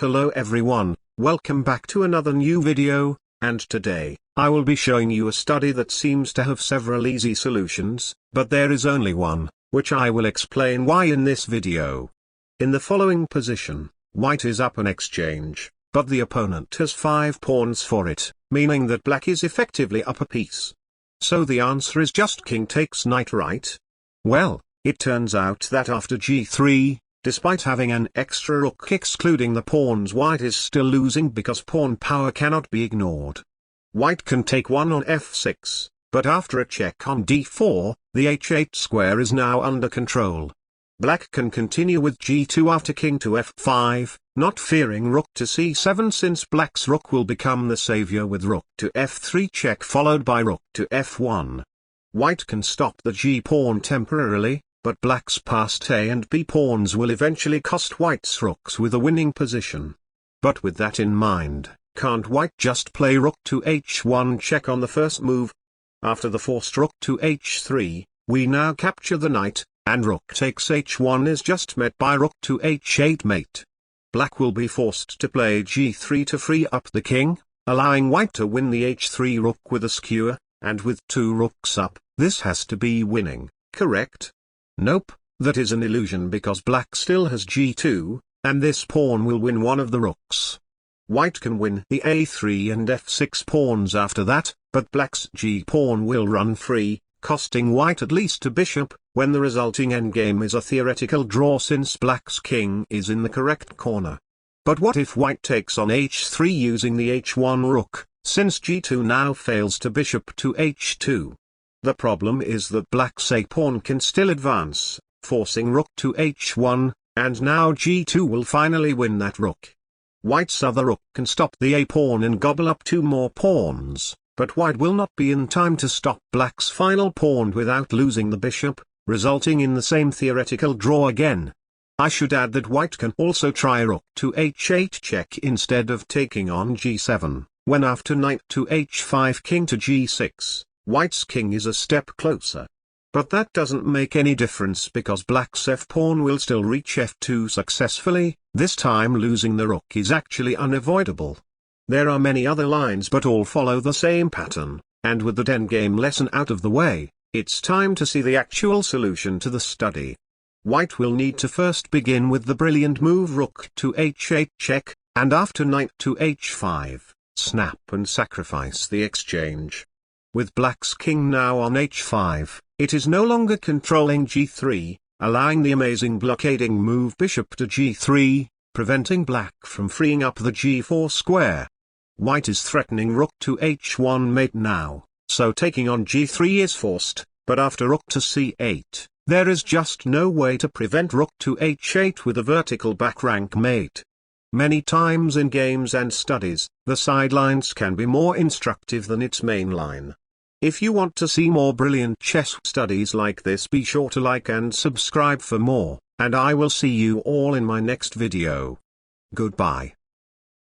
Hello everyone, welcome back to another new video, and today, I will be showing you a study that seems to have several easy solutions, but there is only one, which I will explain why in this video. In the following position, white is up an exchange, but the opponent has 5 pawns for it, meaning that black is effectively up a piece. So the answer is just king takes knight, right? Well, it turns out that after g3, despite having an extra rook excluding the pawns, white is still losing because pawn power cannot be ignored. White can take one on f6, but after a check on d4, the h8 square is now under control. Black can continue with g2 after king to f5, not fearing rook to c7 since black's rook will become the savior with rook to f3 check followed by rook to f1. White can stop the g-pawn temporarily, but black's passed a and b pawns will eventually cost white's rooks with a winning position. But with that in mind, can't white just play rook to h1 check on the first move? After the forced rook to h3, we now capture the knight, and rook takes h1 is just met by rook to h8 mate. Black will be forced to play g3 to free up the king, allowing white to win the h3 rook with a skewer, and with 2 rooks up, this has to be winning, correct? Nope, that is an illusion because black still has g2, and this pawn will win one of the rooks. White can win the a3 and f6 pawns after that, but black's g-pawn will run free, costing white at least a bishop, when the resulting endgame is a theoretical draw since black's king is in the correct corner. But what if white takes on h3 using the h1 rook, since g2 now fails to bishop to h2? The problem is that black's a-pawn can still advance, forcing rook to h1, and now g2 will finally win that rook. White's other rook can stop the a-pawn and gobble up 2 more pawns, but white will not be in time to stop black's final pawn without losing the bishop, resulting in the same theoretical draw again. I should add that white can also try rook to h8 check instead of taking on g7, when after knight to h5 king to g6. White's king is a step closer. But that doesn't make any difference because black's f-pawn will still reach f2 successfully, this time losing the rook is actually unavoidable. There are many other lines but all follow the same pattern, and with the endgame lesson out of the way, it's time to see the actual solution to the study. White will need to first begin with the brilliant move rook to h8 check, and after knight to h5, snap and sacrifice the exchange. With black's king now on h5, it is no longer controlling g3, allowing the amazing blockading move bishop to g3, preventing black from freeing up the g4 square. White is threatening rook to h1 mate now, so taking on g3 is forced, but after rook to c8, there is just no way to prevent rook to h8 with a vertical back rank mate. Many times in games and studies, the sidelines can be more instructive than its main line. If you want to see more brilliant chess studies like this, be sure to like and subscribe for more, and I will see you all in my next video. Goodbye.